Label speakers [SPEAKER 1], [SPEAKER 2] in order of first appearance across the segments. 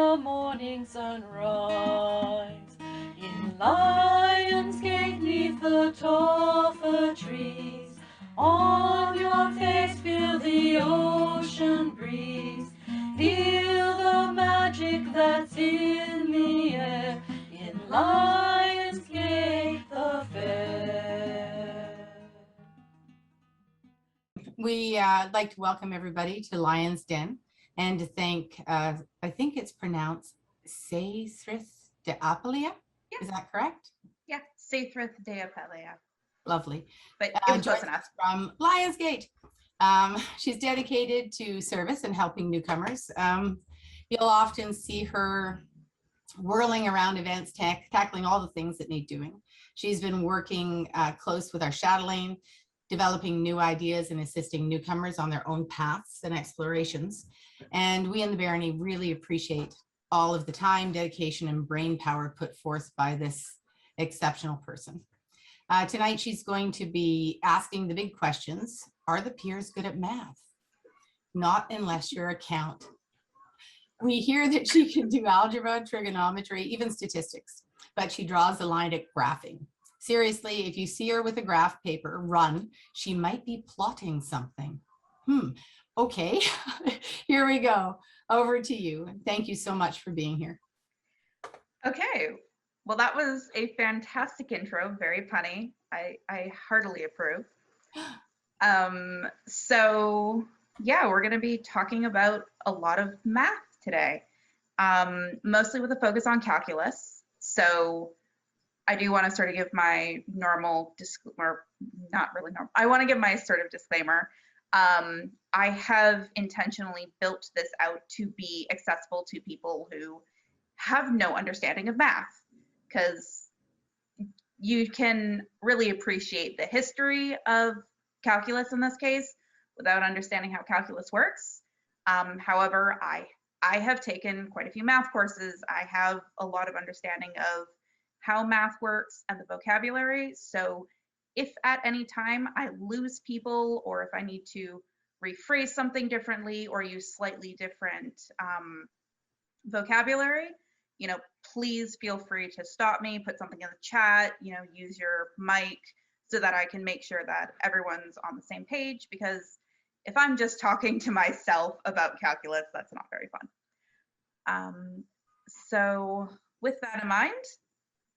[SPEAKER 1] the morning sunrise. In Lions Gate, 'neath the tall fir trees, on your face feel the ocean breeze. Feel the magic that's in the air. In Lions Gate, the fair.
[SPEAKER 2] We'd like to welcome everybody to Lion's Den and to thank, I think it's pronounced Saethryth de Apeleia. Yeah. Is that correct?
[SPEAKER 3] Yeah, Saethryth de Apeleia.
[SPEAKER 2] Lovely.
[SPEAKER 3] But it was close enough.
[SPEAKER 2] From LionsGate. She's dedicated to service and helping newcomers. You'll often see her whirling around events, tackling all the things that need doing. She's been working close with our chatelaine, developing new ideas and assisting newcomers on their own paths and explorations. And we in the Barony really appreciate all of the time, dedication, and brain power put forth by this exceptional person. Tonight, she's going to be asking the big questions. Are the peers good at math? Not unless you're a count. We hear that she can do algebra, trigonometry, even statistics, but she draws the line at graphing. Seriously, if you see her with a graph paper, run. She might be plotting something. Okay, here we go. Over to you. Thank you so much for being here.
[SPEAKER 3] Okay, well, that was a fantastic intro, very punny. I heartily approve. So yeah, we're gonna be talking about a lot of math today, mostly with a focus on calculus. So I do want to sort of give my normal disclaimer, not really normal. I want to give my sort of disclaimer. I have intentionally built this out to be accessible to people who have no understanding of math, because you can really appreciate the history of calculus in this case without understanding how calculus works. However, I have taken quite a few math courses. I have a lot of understanding of how math works and the vocabulary. So if at any time I lose people, or if I need to rephrase something differently or use slightly different vocabulary, please feel free to stop me, put something in the chat, use your mic so that I can make sure that everyone's on the same page, because if I'm just talking to myself about calculus, that's not very fun. So with that in mind,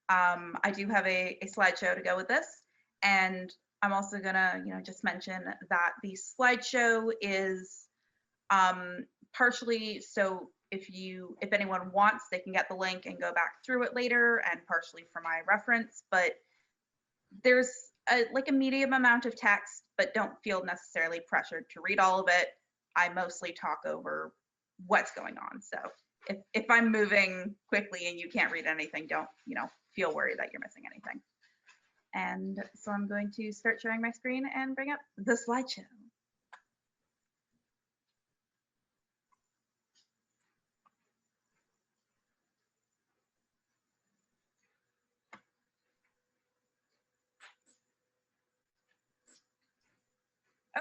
[SPEAKER 3] I do have a slideshow to go with this, and I'm also gonna, just mention that the slideshow is partially so if anyone wants, they can get the link and go back through it later, and partially for my reference. But there's a medium amount of text, but don't feel necessarily pressured to read all of it. I mostly talk over what's going on. So if I'm moving quickly and you can't read anything, don't, feel worried that you're missing anything. And so I'm going to start sharing my screen and bring up the slideshow.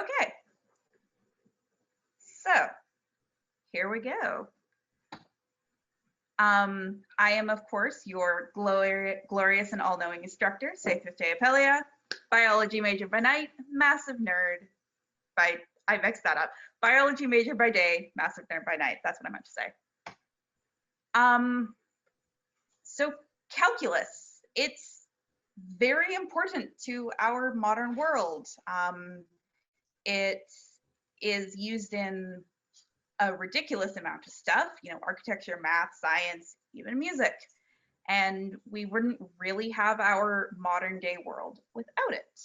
[SPEAKER 3] Okay, so here we go. I am, of course, your glorious and all-knowing instructor, Saethryth de Apeleia, biology major by night, massive nerd by, I mixed that up, biology major by day, massive nerd by night. That's what I meant to say. So calculus, it's very important to our modern world. It is used in a ridiculous amount of stuff, architecture, math, science, even music. And we wouldn't really have our modern day world without it.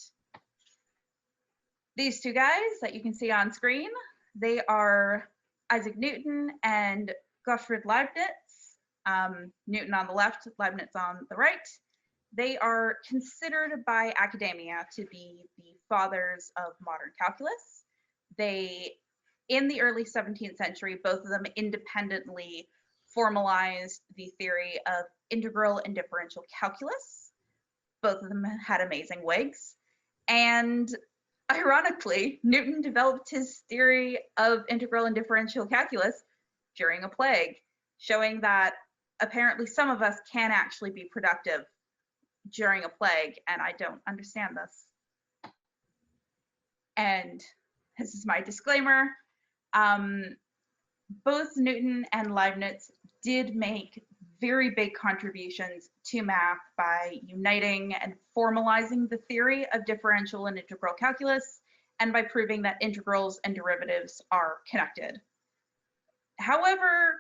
[SPEAKER 3] These two guys that you can see on screen, they are Isaac Newton and Gottfried Leibniz. Newton on the left, Leibniz on the right. They are considered by academia to be the fathers of modern calculus. In the early 17th century, both of them independently formalized the theory of integral and differential calculus. Both of them had amazing wigs. And ironically, Newton developed his theory of integral and differential calculus during a plague. showing that apparently some of us can actually be productive during a plague, and I don't understand this. And this is my disclaimer. Both Newton and Leibniz did make very big contributions to math by uniting and formalizing the theory of differential and integral calculus, and by proving that integrals and derivatives are connected. However,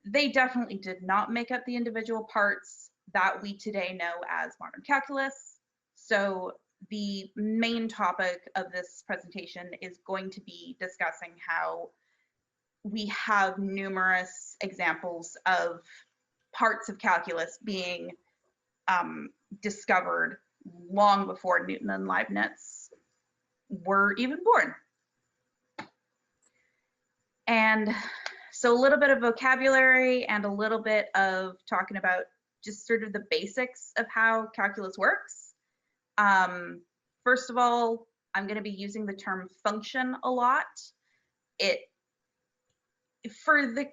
[SPEAKER 3] they definitely did not make up the individual parts that we today know as modern calculus. So the main topic of this presentation is going to be discussing how we have numerous examples of parts of calculus being discovered long before Newton and Leibniz were even born. And so a little bit of vocabulary and a little bit of talking about just sort of the basics of how calculus works. First of all, I'm going to be using the term function a lot. For the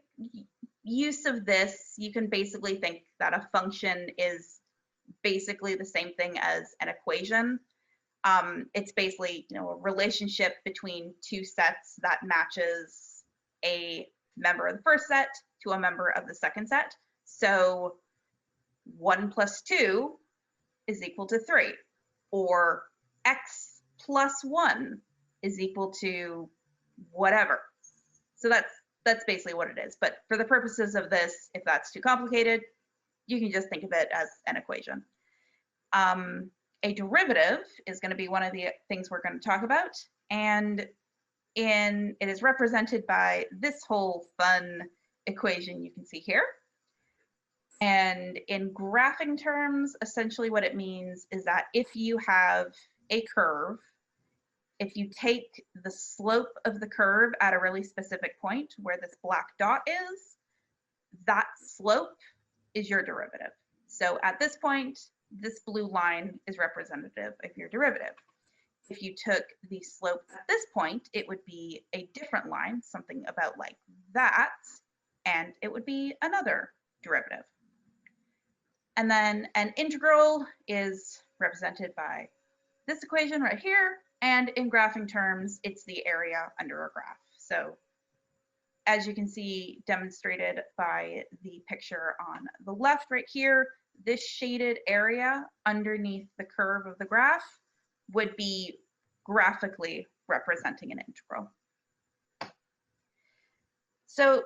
[SPEAKER 3] use of this, you can basically think that a function is basically the same thing as an equation. It's basically, a relationship between two sets that matches a member of the first set to a member of the second set. So 1 + 2 is equal to 3, or x + 1 is equal to whatever. So that's basically what it is. But for the purposes of this, if that's too complicated, you can just think of it as an equation. A derivative is going to be one of the things we're going to talk about, and it is represented by this whole fun equation you can see here. And in graphing terms, essentially what it means is that if you have a curve, if you take the slope of the curve at a really specific point where this black dot is, that slope is your derivative. So at this point, this blue line is representative of your derivative. If you took the slope at this point, it would be a different line, something about like that, and it would be another derivative. And then an integral is represented by this equation right here, and in graphing terms, it's the area under a graph. So as you can see demonstrated by the picture on the left right here, this shaded area underneath the curve of the graph would be graphically representing an integral. So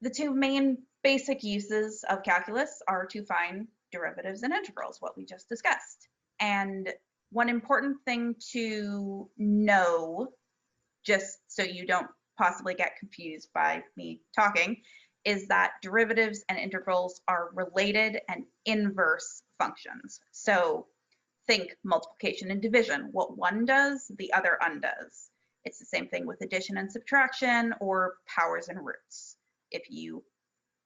[SPEAKER 3] the two main basic uses of calculus are to find derivatives and integrals, what we just discussed. And one important thing to know, just so you don't possibly get confused by me talking, is that derivatives and integrals are related and inverse functions. So think multiplication and division. What one does, the other undoes. It's the same thing with addition and subtraction, or powers and roots. If you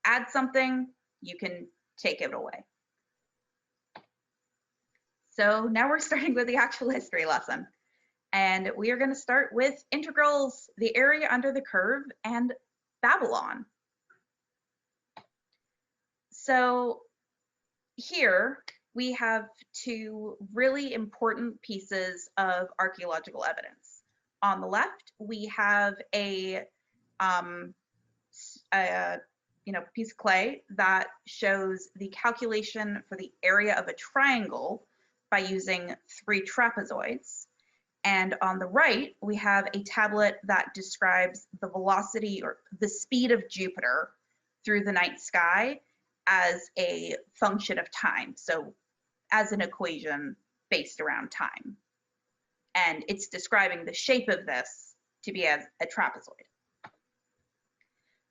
[SPEAKER 3] add something, you can take it away. So now we're starting with the actual history lesson. And we are going to start with integrals, the area under the curve, and Babylon. So here we have two really important pieces of archaeological evidence. On the left, we have a piece of clay that shows the calculation for the area of a triangle by using 3 trapezoids. And on the right, we have a tablet that describes the velocity or the speed of Jupiter through the night sky as a function of time. So as an equation based around time. And it's describing the shape of this to be as a trapezoid.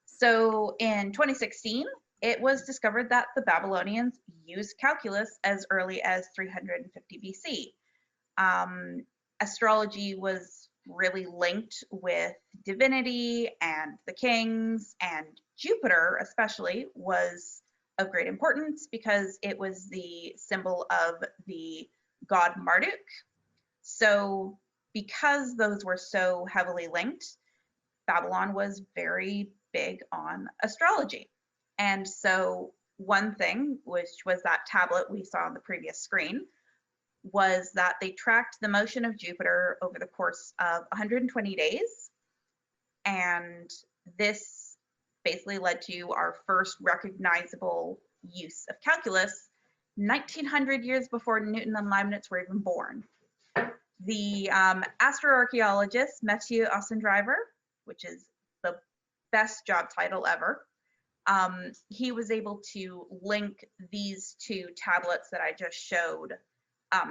[SPEAKER 3] So in 2016, it was discovered that the Babylonians used calculus as early as 350 BC. Astrology was really linked with divinity and the kings, and Jupiter especially was of great importance because it was the symbol of the god Marduk. So because those were so heavily linked, Babylon was very big on astrology. And so one thing, which was that tablet we saw on the previous screen, was that they tracked the motion of Jupiter over the course of 120 days. And this basically led to our first recognizable use of calculus 1900 years before Newton and Leibniz were even born. The astroarchaeologist Mathieu Ossendriver, which is the best job title ever, he was able to link these two tablets that I just showed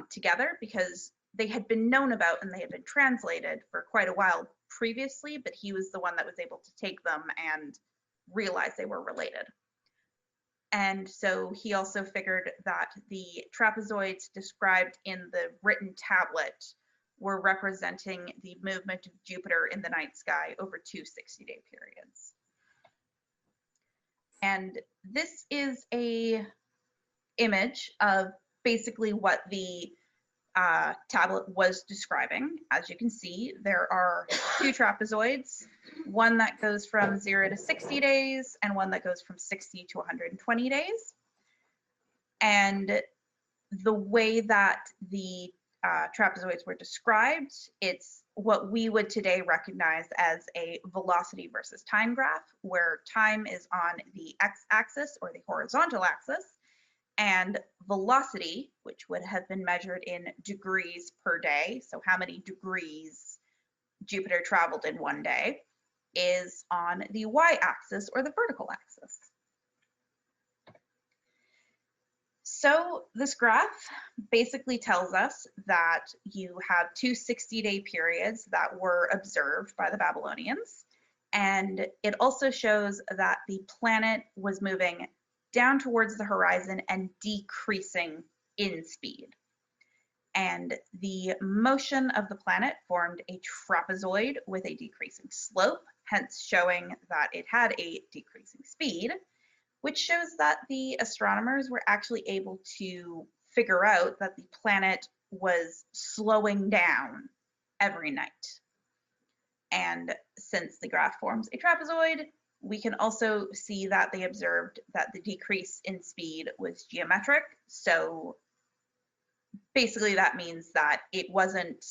[SPEAKER 3] together because they had been known about and they had been translated for quite a while previously, but he was the one that was able to take them and realize they were related. And so he also figured that the trapezoids described in the written tablet were representing the movement of Jupiter in the night sky over two 60-day periods. And this is a image of basically what the tablet was describing. As you can see, there are two trapezoids, one that goes from 0 to 60 days and one that goes from 60 to 120 days. And the way that the trapezoids were described, it's what we would today recognize as a velocity versus time graph, where time is on the x-axis or the horizontal axis, and velocity, which would have been measured in degrees per day, so how many degrees Jupiter traveled in one day, is on the y-axis or the vertical axis. So this graph basically tells us that you have two 60-day periods that were observed by the Babylonians, and it also shows that the planet was moving down towards the horizon and decreasing in speed. And the motion of the planet formed a trapezoid with a decreasing slope, hence showing that it had a decreasing speed, which shows that the astronomers were actually able to figure out that the planet was slowing down every night. And since the graph forms a trapezoid, we can also see that they observed that the decrease in speed was geometric. So basically that means that it wasn't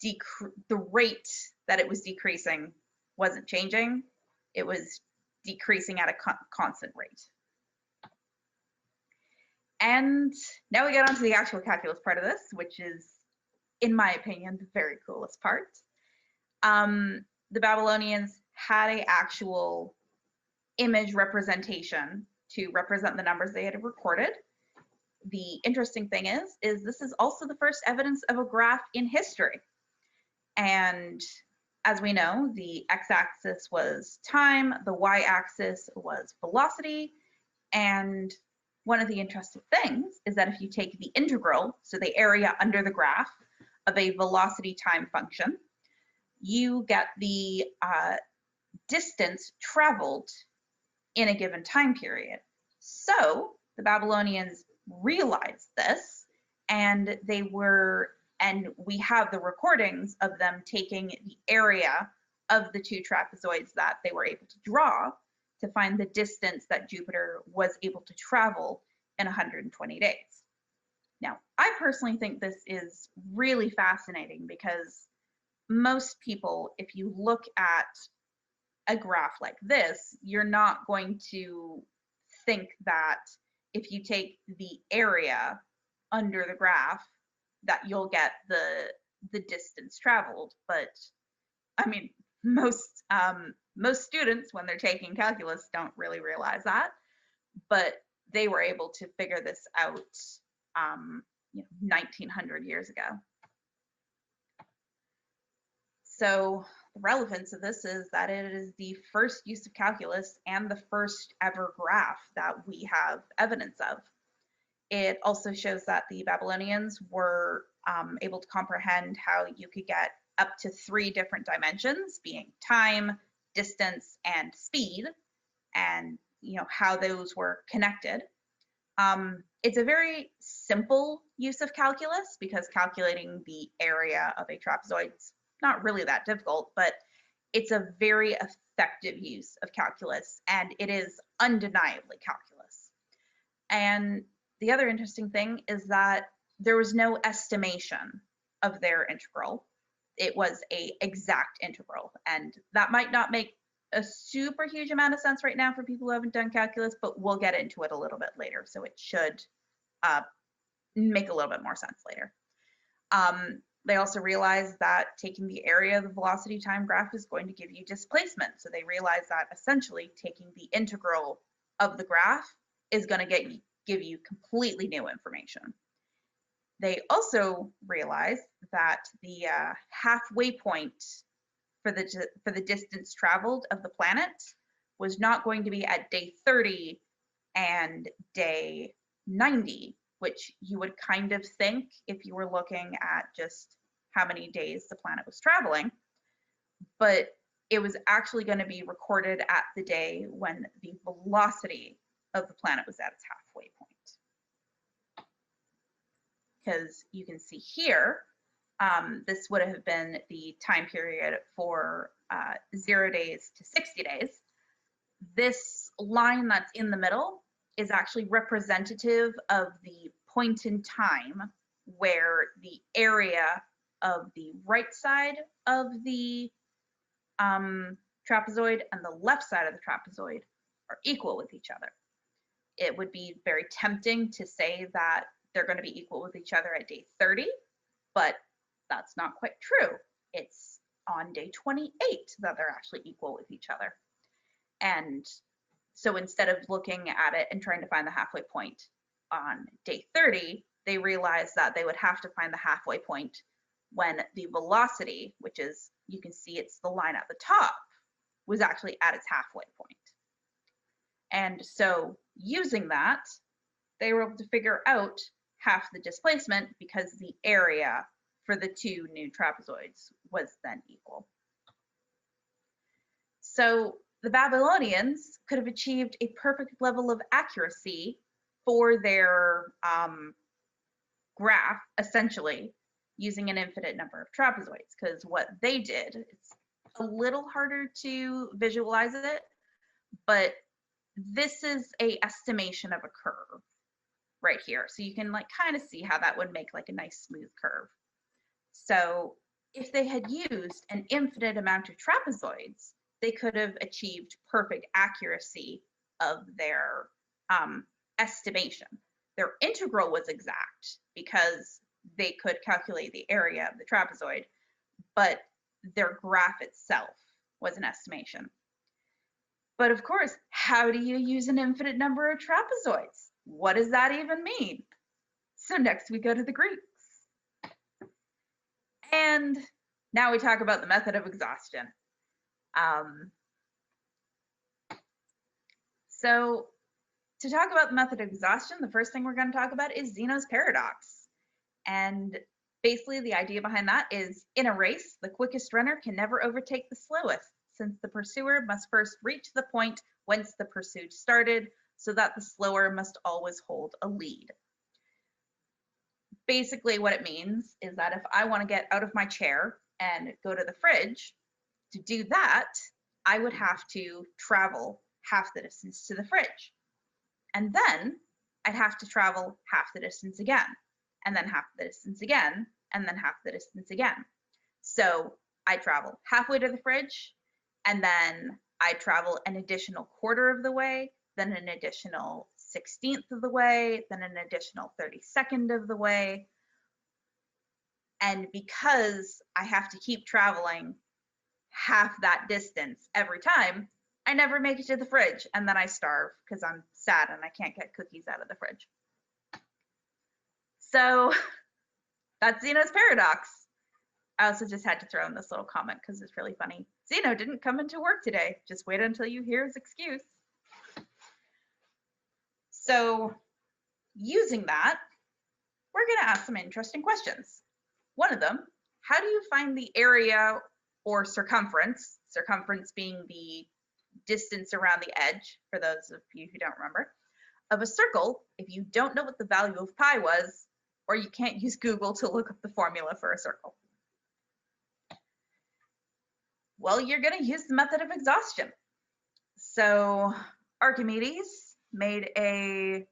[SPEAKER 3] the rate that it was decreasing wasn't changing. It was decreasing at a constant rate. And now we get on to the actual calculus part of this, which is, in my opinion, the very coolest part. The Babylonians had an actual image representation to represent the numbers they had recorded. The interesting thing is this is also the first evidence of a graph in history. And as we know, the x-axis was time, the y-axis was velocity, and one of the interesting things is that if you take the integral, so the area under the graph of a velocity time function, you get the distance traveled in a given time period. So the Babylonians realized this, and we have the recordings of them taking the area of the two trapezoids that they were able to draw to find the distance that Jupiter was able to travel in 120 days. Now, I personally think this is really fascinating because most people, if you look at a graph like this, you're not going to think that if you take the area under the graph that you'll get the distance traveled. But I mean, most students when they're taking calculus don't really realize that, but they were able to figure this out 1900 years ago. So the relevance of this is that it is the first use of calculus and the first ever graph that we have evidence of. It also shows that the Babylonians were able to comprehend how you could get up to 3 different dimensions, being time, distance, and speed, and how those were connected. It's a very simple use of calculus because calculating the area of a trapezoid is not really that difficult, but it's a very effective use of calculus, and it is undeniably calculus. And the other interesting thing is that there was no estimation of their integral. It was a exact integral, and that might not make a super huge amount of sense right now for people who haven't done calculus, but we'll get into it a little bit later, so it should make a little bit more sense later. They also realized that taking the area of the velocity time graph is going to give you displacement. So they realized that essentially taking the integral of the graph is going to give you completely new information. They also realized that the halfway point for the distance traveled of the planet was not going to be at day 30 and day 90, which you would kind of think if you were looking at just how many days the planet was traveling, but it was actually going to be recorded at the day when the velocity of the planet was at its halfway point. Because you can see here, this would have been the time period for 0 days to 60 days. This line that's in the middle is actually representative of the point in time where the area of the right side of the trapezoid and the left side of the trapezoid are equal with each other. It would be very tempting to say that they're going to be equal with each other at day 30, but that's not quite true. It's on day 28 that they're actually equal with each other. And so instead of looking at it and trying to find the halfway point on day 30, they realized that they would have to find the halfway point when the velocity, which is, you can see it's the line at the top, was actually at its halfway point. And so using that, they were able to figure out half the displacement because the area for the two new trapezoids was then equal. So the Babylonians could have achieved a perfect level of accuracy for their graph, essentially, using an infinite number of trapezoids, because what they did, it's a little harder to visualize it, but this is a estimation of a curve right here. So you can like kind of see how that would make like a nice smooth curve. So if they had used an infinite amount of trapezoids, they could have achieved perfect accuracy of their estimation. Their integral was exact because they could calculate the area of the trapezoid, but their graph itself was an estimation. But of course, how do you use an infinite number of trapezoids? What does that even mean? So next we go to the Greeks. And now we talk about the method of exhaustion. So to talk about the method of exhaustion, the first thing we're going to talk about is Zeno's paradox. And basically the idea behind that is, in a race, the quickest runner can never overtake the slowest, since the pursuer must first reach the point whence the pursuit started, so that the slower must always hold a lead. Basically what it means is that if I want to get out of my chair and go to the fridge, to do that, I would have to travel half the distance to the fridge. And then I'd have to travel half the distance again, and then half the distance again, and then half the distance again. So I travel halfway to the fridge, and then I travel an additional quarter of the way, then an additional 16th of the way, then an additional 32nd of the way. And because I have to keep traveling half that distance every time, I never make it to the fridge, and then I starve because I'm sad and I can't get cookies out of the fridge. So that's Zeno's paradox. I also just had to throw in this little comment because it's really funny. Zeno didn't come into work today. Just wait until you hear his excuse. So using that, we're going to ask some interesting questions. One of them, how do you find the area or circumference, circumference being the distance around the edge, for those of you who don't remember, of a circle if you don't know what the value of pi was, or you can't use Google to look up the formula for a circle? Well, you're going to use the method of exhaustion. So Archimedes made a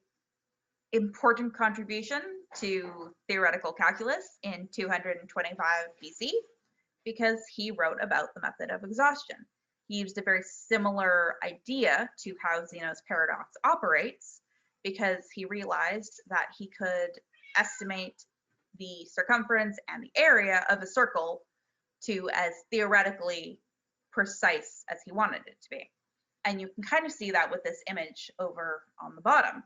[SPEAKER 3] important contribution to theoretical calculus in 225 BC because he wrote about the method of exhaustion. He used a very similar idea to how Zeno's paradox operates because he realized that he could estimate the circumference and the area of a circle to as theoretically precise as he wanted it to be. And you can kind of see that with this image over on the bottom,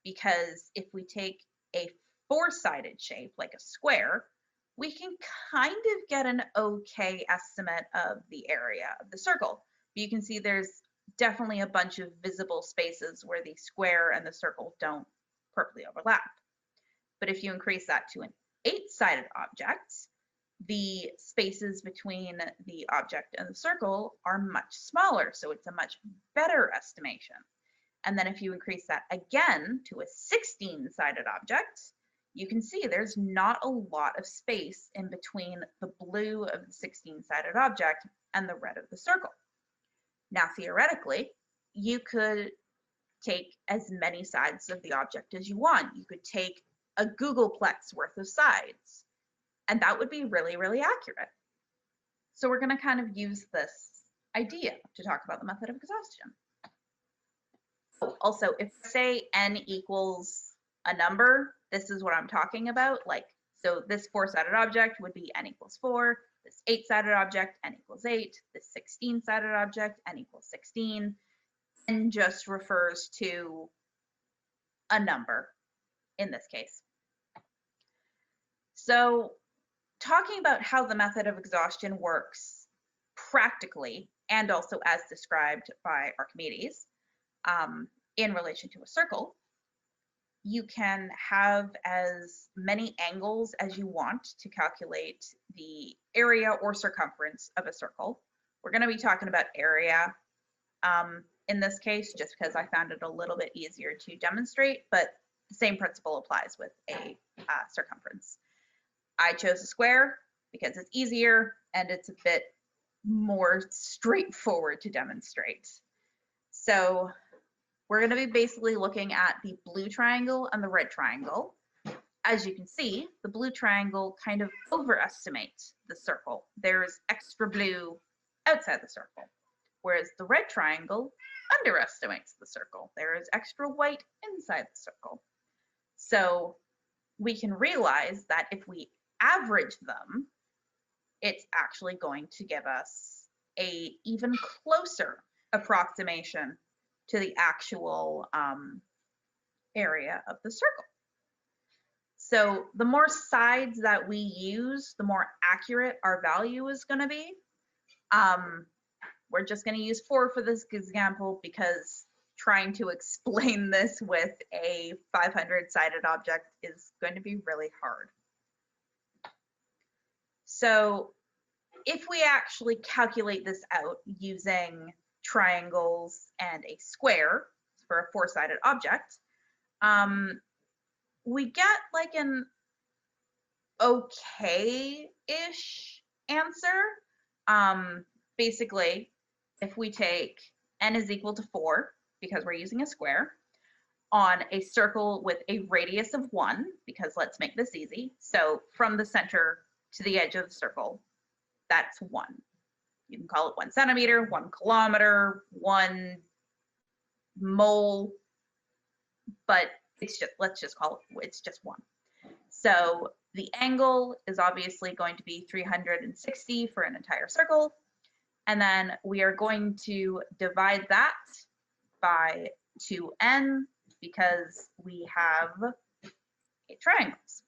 [SPEAKER 3] because if we take a four-sided shape like a square, we can kind of get an okay estimate of the area of the circle. But you can see there's definitely a bunch of visible spaces where the square and the circle don't perfectly overlap. But if you increase that to an eight-sided object, the spaces between the object and the circle are much smaller, so it's a much better estimation. And then if you increase that again to a 16-sided object, you can see there's not a lot of space in between the blue of the 16-sided object and the red of the circle. Now, theoretically, you could take as many sides of the object as you want. You could take a Googleplex worth of sides, and that would be really, really accurate. So we're going to kind of use this idea to talk about the method of exhaustion. Also, if say n equals a number, this is what I'm talking about. Like, so this four-sided object would be n equals 4, this eight-sided object, n equals 8, this 16-sided object, n equals 16, n just refers to a number in this case. So talking about how the method of exhaustion works practically and also as described by Archimedes in relation to a circle, you can have as many angles as you want to calculate the area or circumference of a circle. We're going to be talking about area in this case, just because I found it a little bit easier to demonstrate, but the same principle applies with a circumference. I chose a square because it's easier and it's a bit more straightforward to demonstrate. So we're going to be basically looking at the blue triangle and the red triangle. As you can see, the blue triangle kind of overestimates the circle. There's extra blue outside the circle, whereas the red triangle underestimates the circle. There is extra white inside the circle. So we can realize that if we average them, it's actually going to give us a even closer approximation to the actual area of the circle. So the more sides that we use, the more accurate our value is going to be. We're just going to use 4 for this example because trying to explain this with a 500-sided object is going to be really hard. So if we actually calculate this out using triangles and a square for a 4-sided object, we get like an okay-ish answer. Basically, if we take n is equal to 4, because we're using a square, on a circle with a radius of 1, because let's make this easy. So from the center to the edge of the circle, that's 1. You can call it 1 centimeter, 1 kilometer, 1 mole, but it's just, let's just call it, it's just 1. So the angle is obviously going to be 360 for an entire circle. And then we are going to divide that by 2n because we have 8 triangles.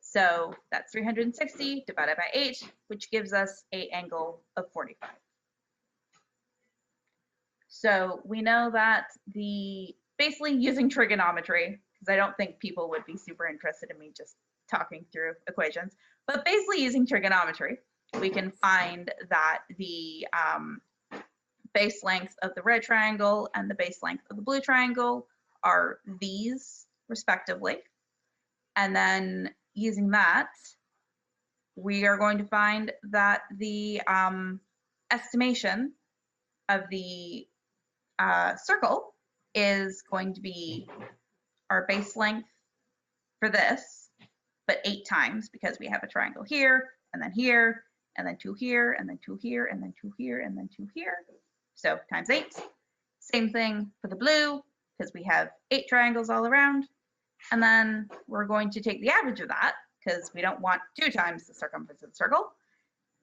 [SPEAKER 3] So that's 360 divided by 8, which gives us an angle of 45. So we know that basically using trigonometry, because I don't think people would be super interested in me just talking through equations, but basically using trigonometry, we can find that the base length of the red triangle and the base length of the blue triangle are these respectively. And then using that, we are going to find that the estimation of the circle is going to be our base length for this, but 8 times, because we have a triangle here, and then here, and then 2 here, and then 2 here, and then 2 here, and then 2 here. So times 8. Same thing for the blue, because we have 8 triangles all around. And then we're going to take the average of that, because we don't want 2 times the circumference of the circle.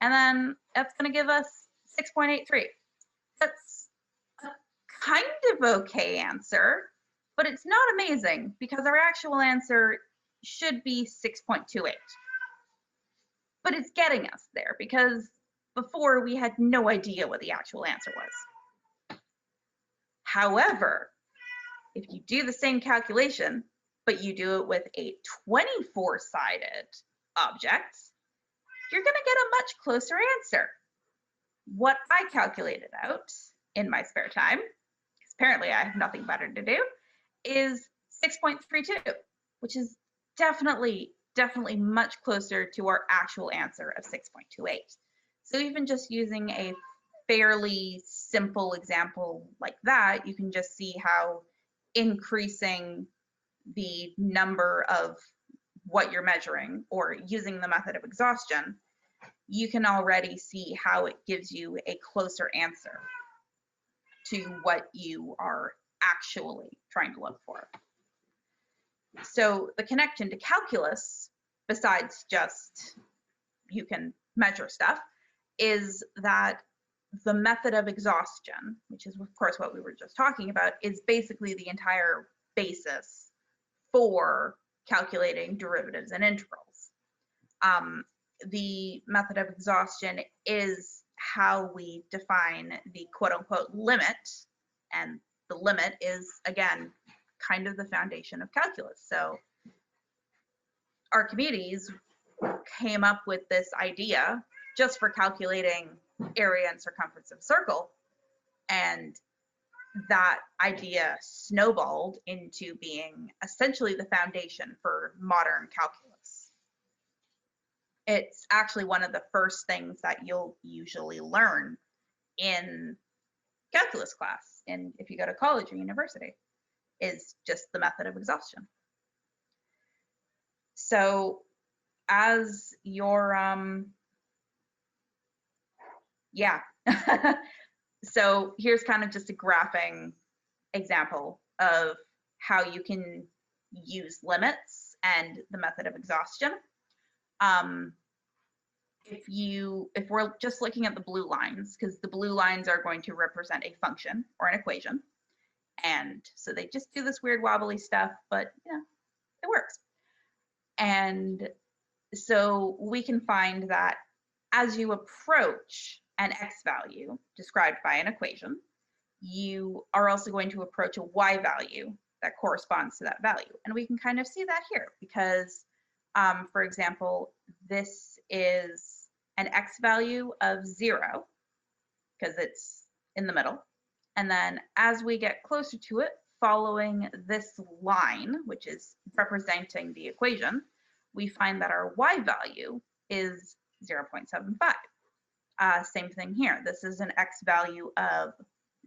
[SPEAKER 3] And then that's going to give us 6.83. That's a kind of okay answer, but it's not amazing, because our actual answer should be 6.28. But it's getting us there, because before we had no idea what the actual answer was. However, if you do the same calculation, but you do it with a 24-sided object, you're going to get a much closer answer. What I calculated out in my spare time, because apparently I have nothing better to do, is 6.32, which is definitely much closer to our actual answer of 6.28. So even just using a fairly simple example like that, you can just see how increasing the number of what you're measuring, or using the method of exhaustion, you can already see how it gives you a closer answer to what you are actually trying to look for. So the connection to calculus, besides just you can measure stuff, is that the method of exhaustion, which is of course what we were just talking about, is basically the entire basis for calculating derivatives and integrals. The method of exhaustion is how we define the quote-unquote limit, and the limit is, again, kind of the foundation of calculus. So Archimedes came up with this idea just for calculating area and circumference of a circle, and that idea snowballed into being essentially the foundation for modern calculus. It's actually one of the first things that you'll usually learn in calculus class, and if you go to college or university, is just the method of exhaustion. So as your so here's kind of just a graphing example of how you can use limits and the method of exhaustion. If we're just looking at the blue lines, because the blue lines are going to represent a function or an equation, and so they just do this weird wobbly stuff, but you know, it works. And so we can find that as you approach an x value described by an equation, you are also going to approach a y value that corresponds to that value. And we can kind of see that here because, for example, this is an x value of 0 because it's in the middle. And then as we get closer to it, following this line, which is representing the equation, we find that our y value is 0.75. Same thing here. This is an x value of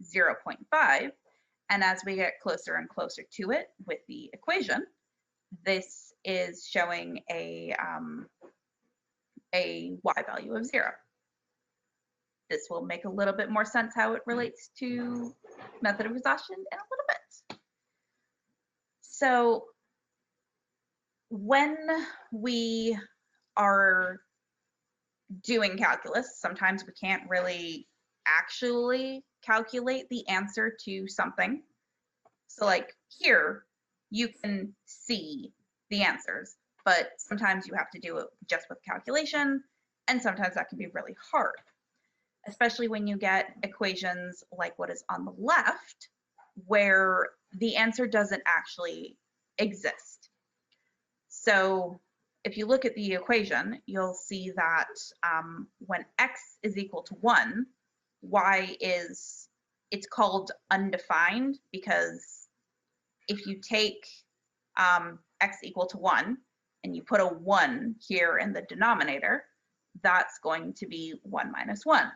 [SPEAKER 3] 0.5. And as we get closer and closer to it with the equation, this is showing a y value of 0. This will make a little bit more sense how it relates to method of exhaustion in a little bit. So when we are doing calculus, sometimes we can't really actually calculate the answer to something. So like here, you can see the answers, but sometimes you have to do it just with calculation, and sometimes that can be really hard, especially when you get equations like what is on the left, where the answer doesn't actually exist. So if you look at the equation, you'll see that when x is equal to 1, y is, it's called undefined because if you take x equal to 1 and you put a 1 here in the denominator, that's going to be 1 minus 1.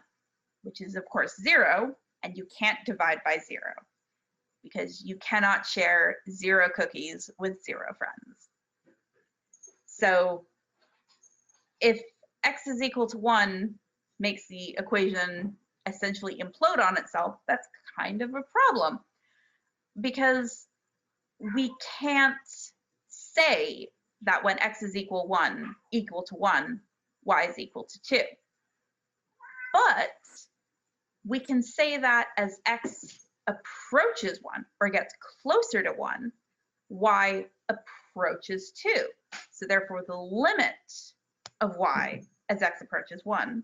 [SPEAKER 3] which is of course 0, and you can't divide by 0 because you cannot share 0 cookies with 0 friends. So if x is equal to 1 makes the equation essentially implode on itself, that's kind of a problem, because we can't say that when x is equal to 1, y is equal to 2. But we can say that as x approaches 1 or gets closer to 1, y approaches 2. So therefore the limit of y as x approaches 1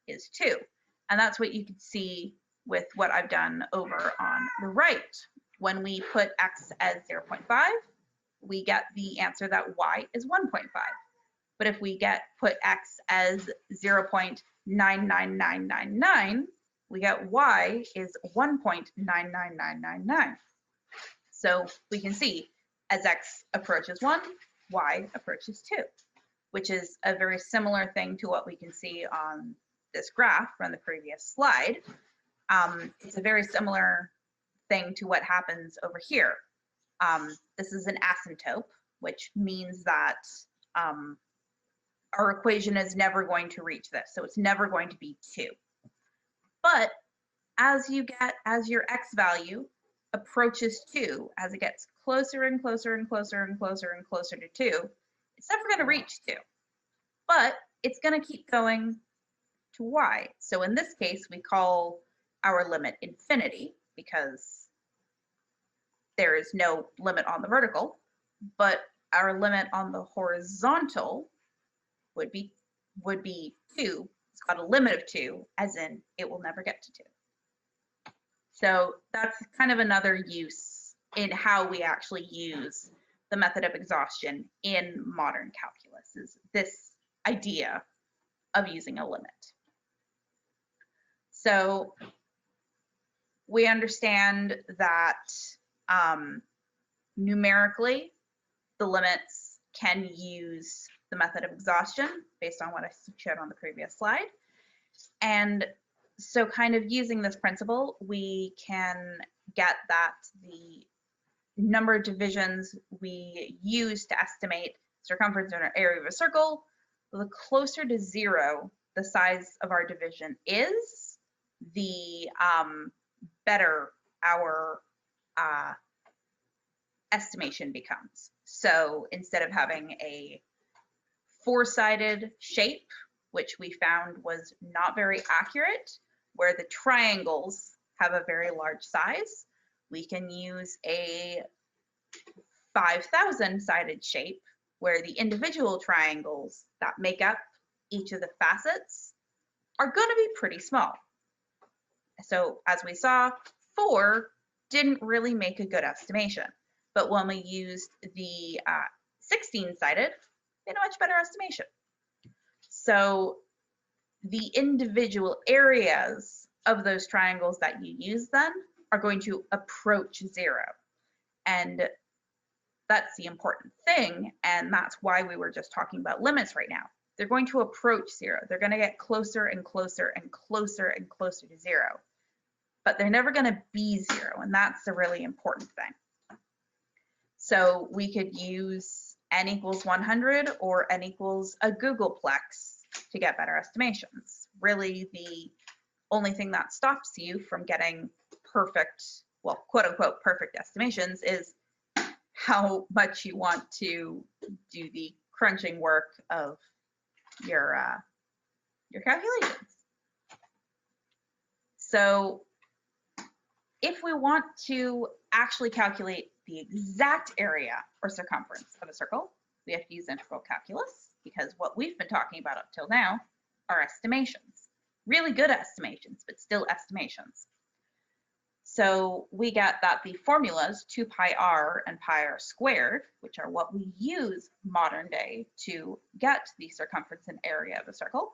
[SPEAKER 3] is 2. And that's what you can see with what I've done over on the right. When we put x as 0.5, we get the answer that y is 1.5. But if we put x as 0.99999, we get y is 1.99999. So we can see as x approaches 1, y approaches 2, which is a very similar thing to what we can see on this graph from the previous slide. It's a very similar thing to what happens over here. This is an asymptote, which means that our equation is never going to reach this. So it's never going to be 2. But as your x value approaches 2, as it gets closer and closer and closer and closer and closer to 2, it's never going to reach 2. But it's going to keep going to y. So in this case, we call our limit infinity because there is no limit on the vertical, but our limit on the horizontal would be 2. It's got a limit of 2, as in it will never get to 2. So that's kind of another use in how we actually use the method of exhaustion in modern calculus, is this idea of using a limit. So we understand that numerically, the limits can use the method of exhaustion based on what I showed on the previous slide. And so kind of using this principle, we can get that the number of divisions we use to estimate circumference or area of a circle, the closer to 0 the size of our division is, the better our estimation becomes. So instead of having a 4-sided shape, which we found was not very accurate, where the triangles have a very large size, we can use a 5,000-sided shape where the individual triangles that make up each of the facets are going to be pretty small. So as we saw, 4 didn't really make a good estimation, but when we used the 16-sided, we had a much better estimation. So the individual areas of those triangles that you use then are going to approach 0. And that's the important thing, and that's why we were just talking about limits right now. They're going to approach 0. They're going to get closer and closer and closer and closer to 0. But they're never going to be 0, and that's the really important thing. So we could use n equals 100 or n equals a googolplex to get better estimations. Really, the only thing that stops you from getting perfect, well, quote unquote, perfect estimations is how much you want to do the crunching work of your calculations. So if we want to actually calculate the exact area or circumference of a circle, we have to use integral calculus, because what we've been talking about up till now are estimations. Really good estimations, but still estimations. So we get that the formulas 2 pi r and pi r squared, which are what we use modern day to get the circumference and area of a circle,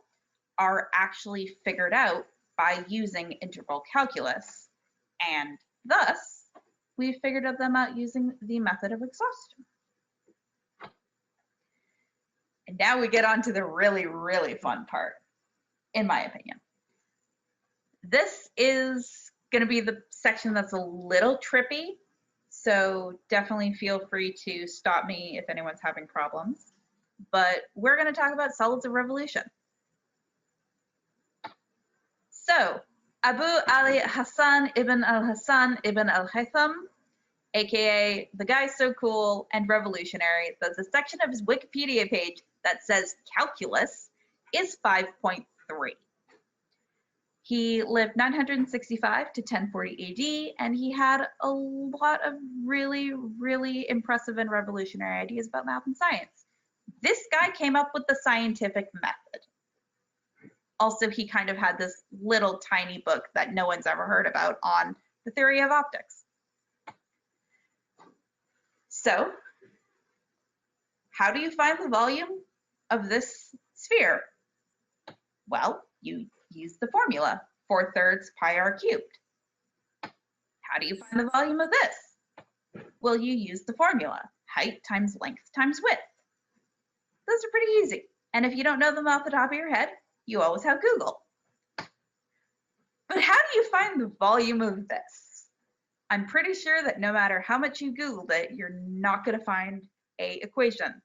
[SPEAKER 3] are actually figured out by using integral calculus, and thus we figured them out using the method of exhaustion. And now we get on to the really, really fun part, in my opinion. This is going to be the section that's a little trippy, so definitely feel free to stop me if anyone's having problems. But we're going to talk about solids of revolution. So, Abu Ali Hassan ibn al-Hassan ibn al-Haytham, aka the guy's so cool and revolutionary that the section of his Wikipedia page that says calculus is 5.3. He lived 965 to 1040 AD, and he had a lot of really, really impressive and revolutionary ideas about math and science. This guy came up with the scientific method. Also, he kind of had this little tiny book that no one's ever heard about on the theory of optics. So, how do you find the volume of this sphere? Well, you use the formula, 4/3 pi r cubed. How do you find the volume of this? Well, you use the formula, height times length times width. Those are pretty easy. And if you don't know them off the top of your head, you always have Google. But how do you find the volume of this? I'm pretty sure that no matter how much you Googled it, you're not going to find an equation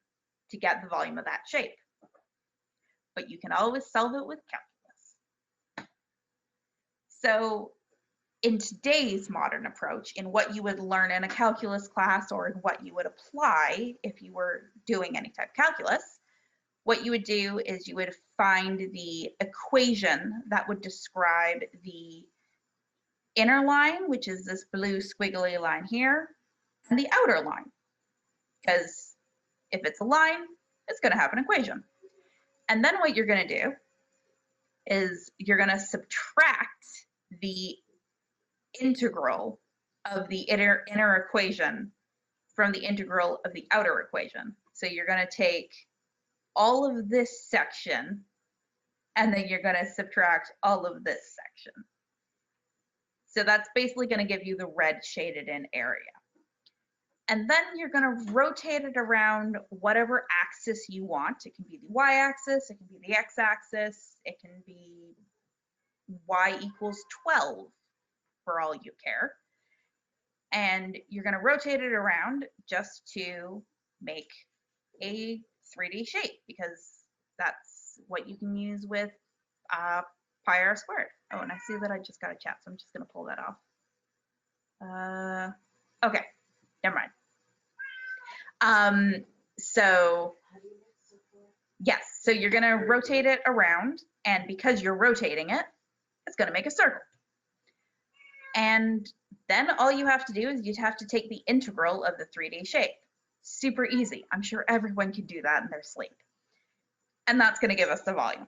[SPEAKER 3] to get the volume of that shape. But you can always solve it with calculus. So in today's modern approach, in what you would learn in a calculus class or in what you would apply if you were doing any type of calculus, what you would do is you would find the equation that would describe the inner line, which is this blue squiggly line here, and the outer line. Because if it's a line, it's going to have an equation. And then what you're going to do is you're going to subtract the integral of the inner equation from the integral of the outer equation. So you're going to take all of this section, and then you're going to subtract all of this section. So that's basically going to give you the red shaded in area. And then you're going to rotate it around whatever axis you want. It can be the y-axis, it can be the x-axis, it can be y equals 12 for all you care. And you're going to rotate it around just to make a 3D shape, because that's what you can use with pi r squared. Oh, and I see that I just got a chat, so I'm just going to pull that off. Okay, never mind. So yes, so you're going to rotate it around, and because you're rotating it, it's going to make a circle. And then all you have to do is you'd have to take the integral of the 3D shape. Super easy. I'm sure everyone can do that in their sleep. And that's going to give us the volume.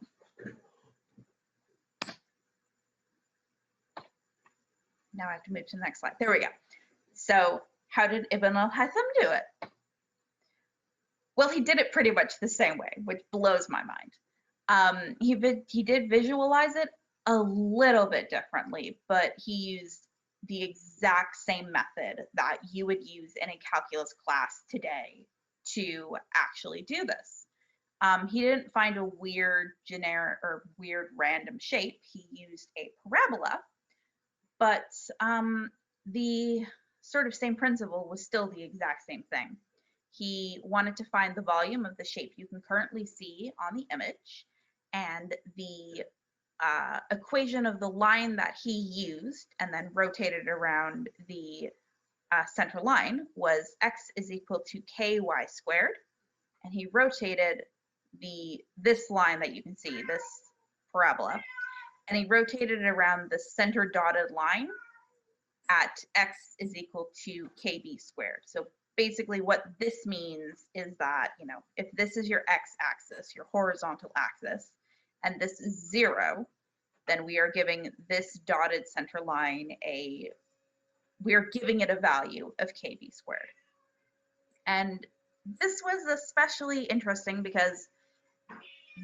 [SPEAKER 3] Now I have to move to the next slide. There we go. So how did Ibn al-Haytham do it? Well, he did it pretty much the same way, which blows my mind. He did visualize it a little bit differently, but he used the exact same method that you would use in a calculus class today to actually do this. He didn't find a weird generic or weird random shape. He used a parabola, but the sort of same principle was still the exact same thing. He wanted to find the volume of the shape you can currently see on the image, and the equation of the line that he used and then rotated around the center line was x is equal to ky squared, and he rotated this line that you can see, this parabola, and he rotated it around the center dotted line at x is equal to kb squared. So basically what this means is that, you know, if this is your x-axis, your horizontal axis, and this is 0, then we are giving this dotted center line we're giving it a value of kb squared. And this was especially interesting because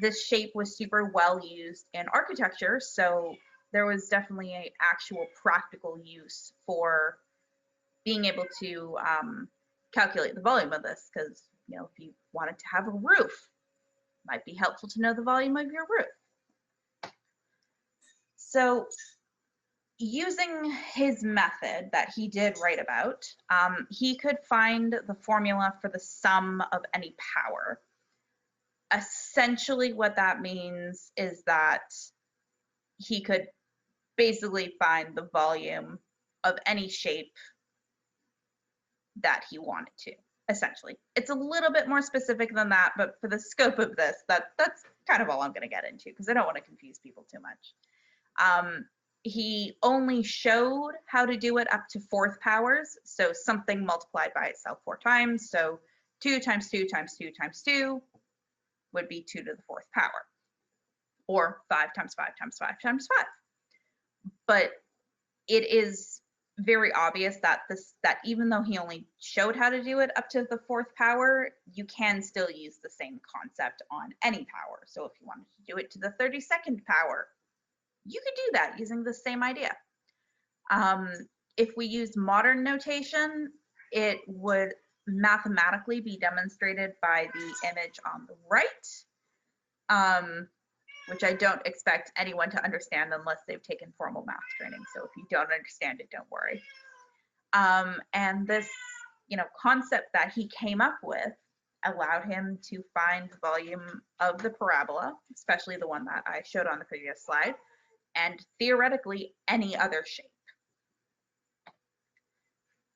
[SPEAKER 3] this shape was super well used in architecture, so there was definitely an actual practical use for being able to calculate the volume of this, because, you know, if you wanted to have a roof, it might be helpful to know the volume of your roof. So using his method that he did write about, he could find the formula for the sum of any power. Essentially, what that means is that he could basically find the volume of any shape that he wanted to, essentially. It's a little bit more specific than that, but for the scope of this, that's kind of all I'm going to get into because I don't want to confuse people too much. He only showed how to do it up to 4th powers, so something multiplied by itself 4 times. So 2 times 2 times 2 times 2 would be 2 to the 4th power, or 5 times 5 times 5 times 5. But it is very obvious that even though he only showed how to do it up to the 4th power, you can still use the same concept on any power. So if you wanted to do it to the 32nd power, you could do that using the same idea. If we use modern notation, it would mathematically be demonstrated by the image on the right, which I don't expect anyone to understand unless they've taken formal math training. So if you don't understand it, don't worry. And this, concept that he came up with allowed him to find the volume of the parabola, especially the one that I showed on the previous slide, and theoretically any other shape.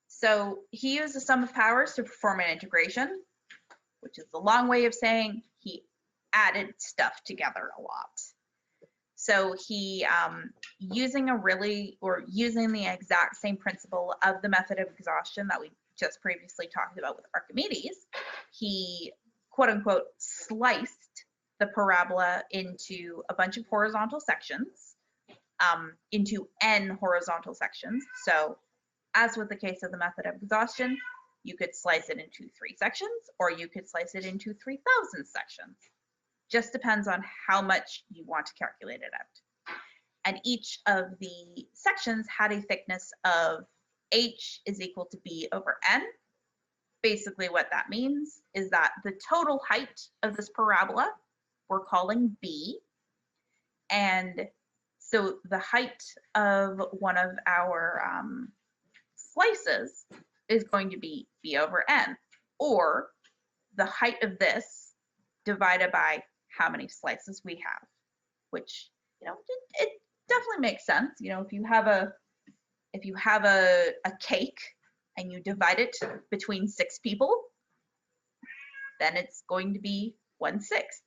[SPEAKER 3] So he used the sum of powers to perform an integration, which is the long way of saying he added stuff together a lot. So he, using the exact same principle of the method of exhaustion that we just previously talked about with Archimedes, he quote unquote sliced the parabola into a bunch of horizontal sections, into n horizontal sections. So as with the case of the method of exhaustion, you could slice it into 3 sections, or you could slice it into 3,000 sections. Just depends on how much you want to calculate it out. And each of the sections had a thickness of h is equal to b over n. Basically what that means is that the total height of this parabola we're calling b. And so the height of one of our slices is going to be b over n, or the height of this divided by how many slices we have, which, it definitely makes sense. If you have a cake and you divide it between 6 people, then it's going to be 1/6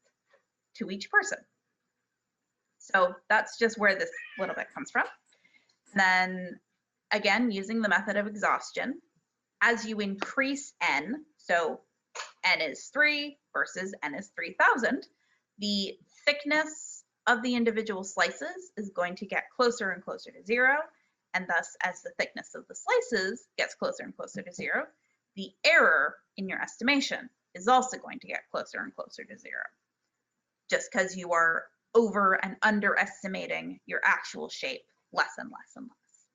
[SPEAKER 3] to each person. So that's just where this little bit comes from. And then again, using the method of exhaustion, as you increase n, so n is 3 versus n is 3,000, the thickness of the individual slices is going to get closer and closer to 0. And thus, as the thickness of the slices gets closer and closer to 0, the error in your estimation is also going to get closer and closer to 0, just because you are over and underestimating your actual shape less and less and less.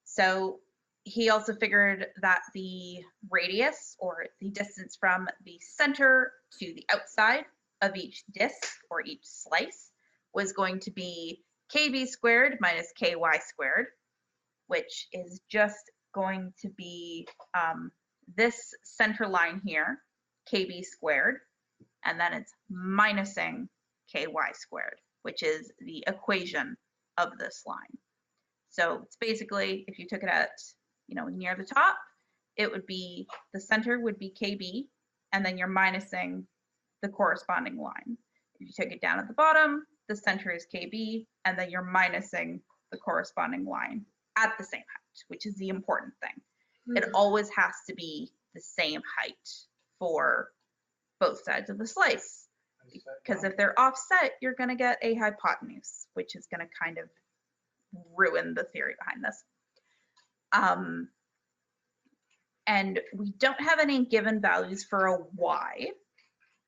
[SPEAKER 3] So he also figured that the radius, or the distance from the center to the outside of each disc or each slice, was going to be kb squared minus ky squared, which is just going to be this center line here, kb squared, and then it's minusing ky squared, which is the equation of this line. So it's basically, if you took it at, near the top, it would be, the center would be kb, and then you're minusing the corresponding line. If you take it down at the bottom, the center is kb, and then you're minusing the corresponding line at the same height, which is the important thing. It always has to be the same height for both sides of the slice, because if they're offset, you're going to get a hypotenuse, which is going to kind of ruin the theory behind this. And we don't have any given values for a y,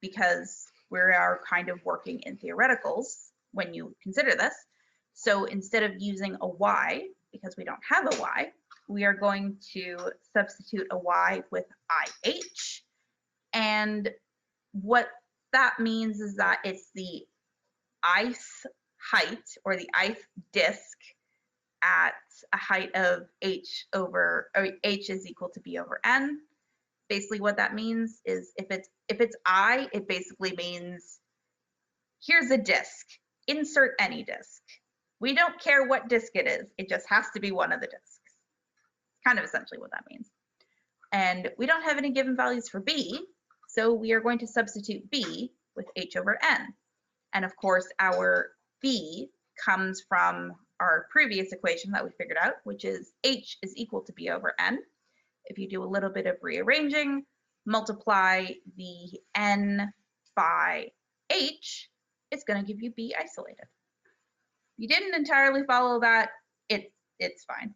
[SPEAKER 3] because we are kind of working in theoreticals when you consider this. So instead of using a y, because we don't have a y, we are going to substitute a y with ih. And what that means is that it's the ith height, or the ith disk, at a height of h is equal to b over n. Basically what that means is if it's I, it basically means here's a disk, insert any disk. We don't care what disk it is, it just has to be one of the disks. Kind of essentially what that means. And we don't have any given values for b, so we are going to substitute b with h over n. And of course, our b comes from our previous equation that we figured out, which is h is equal to b over n. If you do a little bit of rearranging, multiply the n by h, it's going to give you b isolated. If you didn't entirely follow that, it's fine.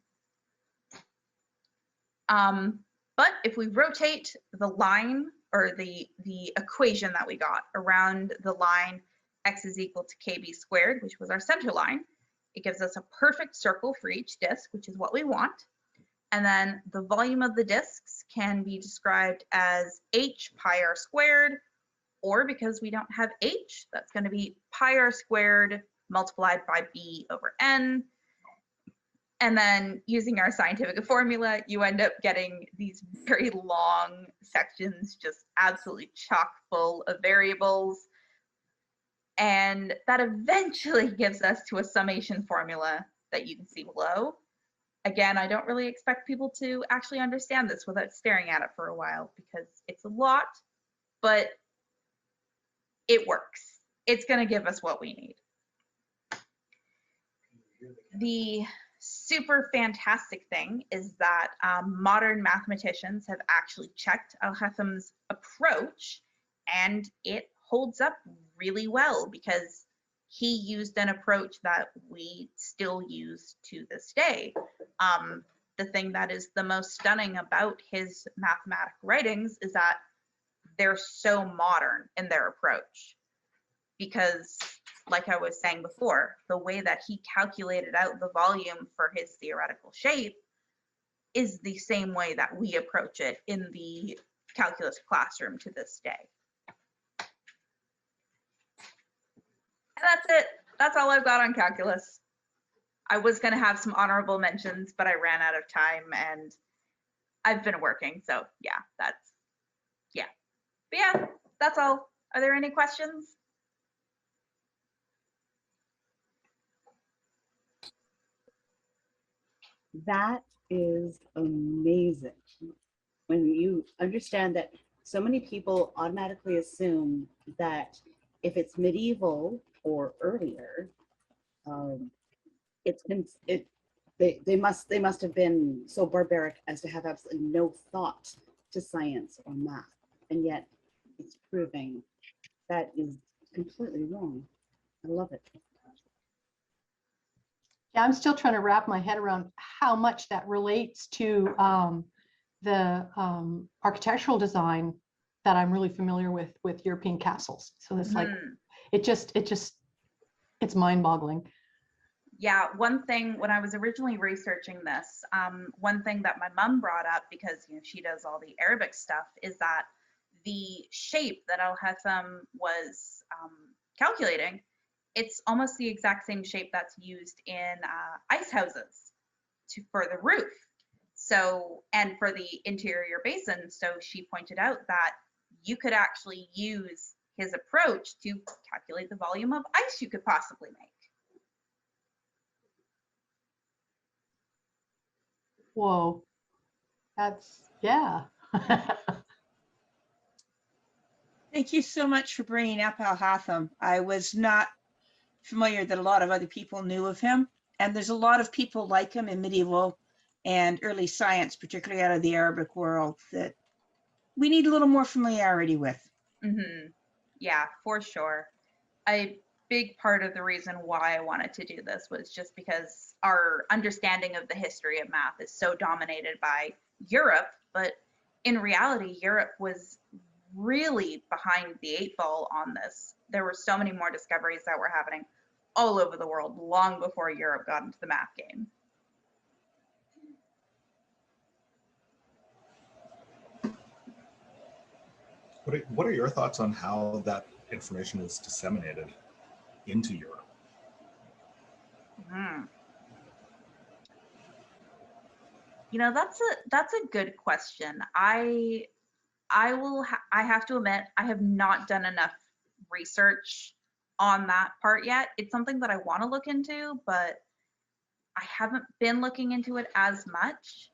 [SPEAKER 3] But if we rotate the line or the equation that we got around the line x is equal to kb squared, which was our center line, it gives us a perfect circle for each disk, which is what we want. And then the volume of the disks can be described as h pi r squared, or because we don't have h, that's going to be pi r squared multiplied by b over n. And then using our scientific formula, you end up getting these very long sections, just absolutely chock full of variables. And that eventually gives us to a summation formula that you can see below. Again, I don't really expect people to actually understand this without staring at it for a while because it's a lot, but it works. It's going to give us what we need. The super fantastic thing is that modern mathematicians have actually checked al-Haytham's approach, and it holds up really well because he used an approach that we still use to this day. The thing that is the most stunning about his mathematical writings is that they're so modern in their approach because, like I was saying before, the way that he calculated out the volume for his theoretical shape is the same way that we approach it in the calculus classroom to this day. And that's it. That's all I've got on calculus. I was going to have some honorable mentions, but I ran out of time and I've been working. So yeah, But yeah, that's all. Are there any questions?
[SPEAKER 4] That is amazing. When you understand that so many people automatically assume that if it's medieval or earlier, they must have been so barbaric as to have absolutely no thought to science or math, and yet it's proving that is completely wrong. I love it.
[SPEAKER 5] Yeah, I'm still trying to wrap my head around how much that relates to the architectural design that I'm really familiar with European castles. So it's like, it's mind-boggling.
[SPEAKER 3] Yeah, one thing when I was originally researching this, one thing that my mom brought up, because she does all the Arabic stuff, is that the shape that al-Haytham was calculating, it's almost the exact same shape that's used in ice houses for the roof. So, and for the interior basin. So she pointed out that you could actually use his approach to calculate the volume of ice you could possibly make.
[SPEAKER 5] Whoa, that's, yeah.
[SPEAKER 6] Thank you so much for bringing up al-Haytham. I was not familiar that a lot of other people knew of him. And there's a lot of people like him in medieval and early science, particularly out of the Arabic world, that we need a little more familiarity with.
[SPEAKER 3] Mm-hmm. Yeah, for sure. A big part of the reason why I wanted to do this was just because our understanding of the history of math is so dominated by Europe, but in reality, Europe was really behind the 8 ball on this. There were so many more discoveries that were happening all over the world long before Europe got into the math game.
[SPEAKER 7] What are your thoughts on how that information is disseminated into Europe?
[SPEAKER 3] That's a good question. I have to admit I have not done enough research on that part yet. It's something that I want to look into, but I haven't been looking into it as much.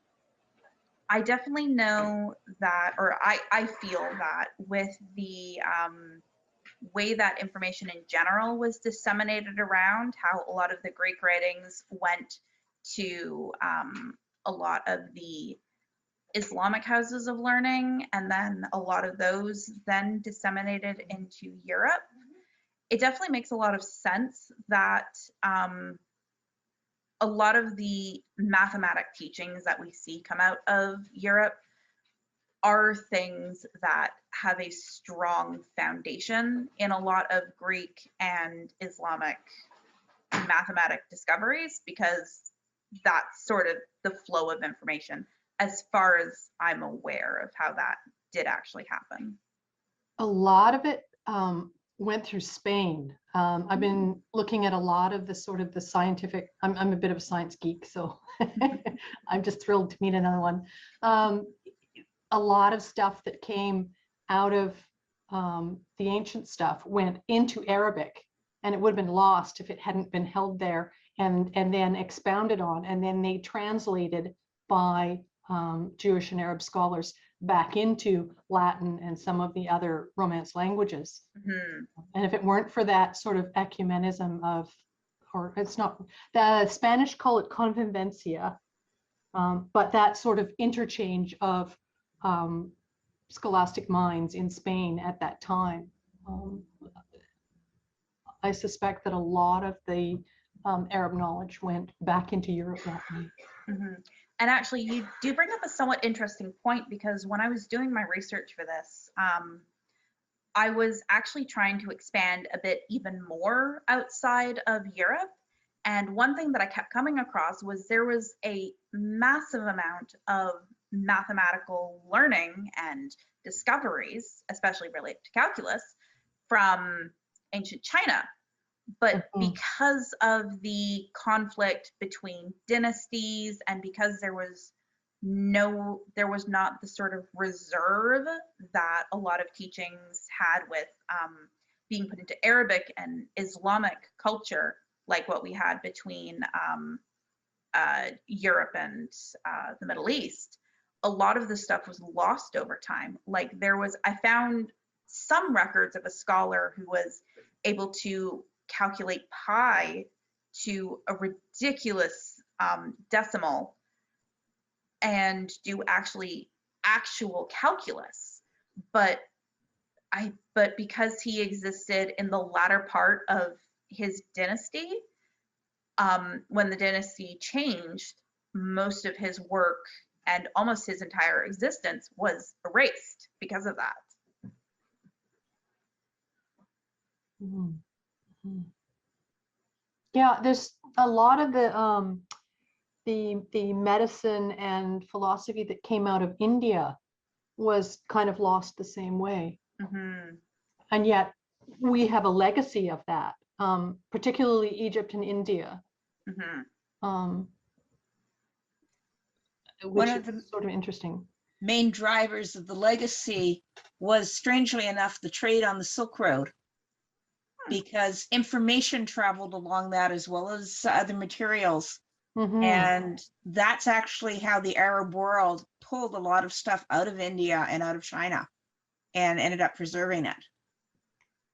[SPEAKER 3] I definitely know that, or I feel that with the way that information in general was disseminated around, how a lot of the Greek writings went to a lot of the Islamic houses of learning, and then a lot of those then disseminated into Europe. It definitely makes a lot of sense that a lot of the mathematic teachings that we see come out of Europe are things that have a strong foundation in a lot of Greek and Islamic mathematic discoveries, because that's sort of the flow of information as far as I'm aware of how that did actually happen.
[SPEAKER 5] A lot of it went through Spain. I've been looking at a lot of the sort of the scientific, I'm a bit of a science geek, so I'm just thrilled to meet another one. A lot of stuff that came out of the ancient stuff went into Arabic, and it would have been lost if it hadn't been held there and then expounded on, and then they translated by Jewish and Arab scholars back into Latin and some of the other Romance languages.
[SPEAKER 3] Mm-hmm.
[SPEAKER 5] And if it weren't for that sort of ecumenism of, or it's not, the Spanish call it convivencia, but that sort of interchange of scholastic minds in Spain at that time. I suspect that a lot of the Arab knowledge went back into Europe that way.
[SPEAKER 3] Mm-hmm. And actually, you do bring up a somewhat interesting point, because when I was doing my research for this, I was actually trying to expand a bit even more outside of Europe. And one thing that I kept coming across was there was a massive amount of mathematical learning and discoveries, especially related to calculus, from ancient China. But because of the conflict between dynasties, and because there was not the sort of reserve that a lot of teachings had with being put into Arabic and Islamic culture, like what we had between Europe and the Middle East, a lot of the stuff was lost over time. Like I found some records of a scholar who was able to calculate pi to a ridiculous decimal and do actual calculus, but because he existed in the latter part of his dynasty, when the dynasty changed, most of his work and almost his entire existence was erased because of that.
[SPEAKER 5] Mm-hmm. Yeah, there's a lot of the medicine and philosophy that came out of India was kind of lost the same way.
[SPEAKER 3] Mm-hmm. And
[SPEAKER 5] yet we have a legacy of that, particularly Egypt and India.
[SPEAKER 3] Mm-hmm.
[SPEAKER 5] Which is sort of interesting.
[SPEAKER 6] Main drivers of the legacy was, strangely enough, the trade on the Silk Road, because information traveled along that as well as other materials.
[SPEAKER 5] Mm-hmm.
[SPEAKER 6] And that's actually how the Arab world pulled a lot of stuff out of India and out of China and ended up preserving it.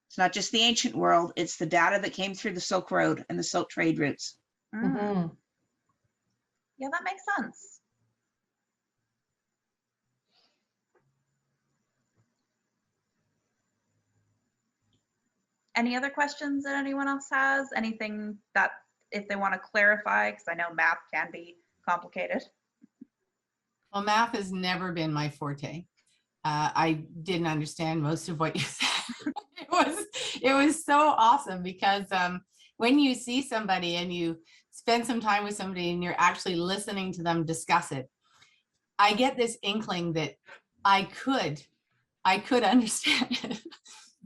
[SPEAKER 6] It's not just the ancient world, it's the data that came through the Silk Road and the Silk trade routes.
[SPEAKER 5] Mm-hmm.
[SPEAKER 3] Yeah, that makes sense. Any other questions that anyone else has? Anything that if they want to clarify, because I know math can be complicated.
[SPEAKER 2] Well, math has never been my forte. I didn't understand most of what you said. It was so awesome, because when you see somebody and you spend some time with somebody and you're actually listening to them discuss it, I get this inkling that I could understand it.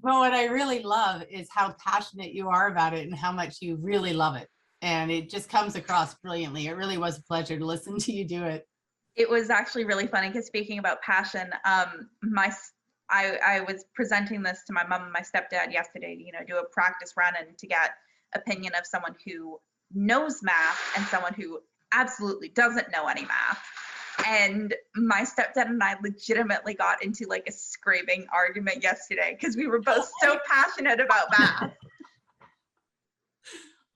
[SPEAKER 2] But what I really love is how passionate you are about it and how much you really love it. And it just comes across brilliantly. It really was a pleasure to listen to you do it.
[SPEAKER 3] It was actually really funny because speaking about passion, I was presenting this to my mom and my stepdad yesterday, you know, do a practice run and to get opinion of someone who knows math and someone who absolutely doesn't know any math. And my stepdad and I legitimately got into like a screaming argument yesterday because we were both so passionate about math.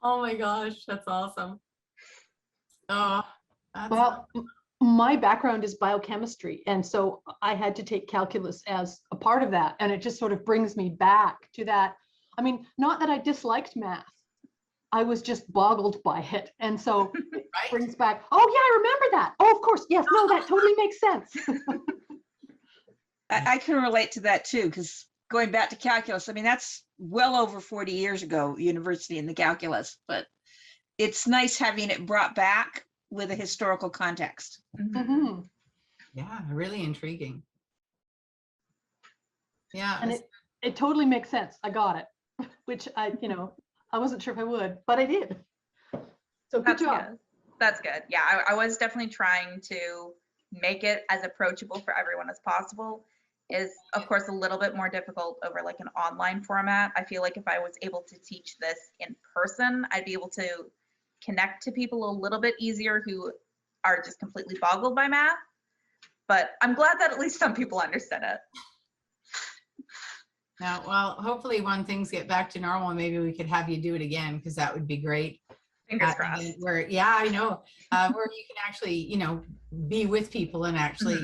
[SPEAKER 2] Oh my gosh, that's awesome. Oh, that's
[SPEAKER 5] Well, my background is biochemistry, and so I had to take calculus as a part of that, and it just sort of brings me back to that. I mean, not that I disliked math, I was just boggled by it, and so it
[SPEAKER 2] right.
[SPEAKER 5] brings back, oh yeah, I remember that. Oh, of course, yes, no, that totally makes sense.
[SPEAKER 6] I can relate to that too, because going back to calculus, I mean, that's well over 40 years ago, university and the calculus, but it's nice having it brought back with a historical context.
[SPEAKER 5] Mhm.
[SPEAKER 2] Yeah, really intriguing. Yeah.
[SPEAKER 5] And it totally makes sense. I got it, which I wasn't sure if I would, but I did. So good
[SPEAKER 3] That's
[SPEAKER 5] job.
[SPEAKER 3] good. That's good. Yeah, I was definitely trying to make it as approachable for everyone as possible. Is of course a little bit more difficult over like an online format. I feel like if I was able to teach this in person, I'd be able to connect to people a little bit easier who are just completely boggled by math. But I'm glad that at least some people understood it.
[SPEAKER 2] Now, well, hopefully when things get back to normal, maybe we could have you do it again, because that would be great.
[SPEAKER 3] Fingers
[SPEAKER 2] An
[SPEAKER 3] crossed.
[SPEAKER 2] event where, yeah, I know, where you can actually, you know, be with people and actually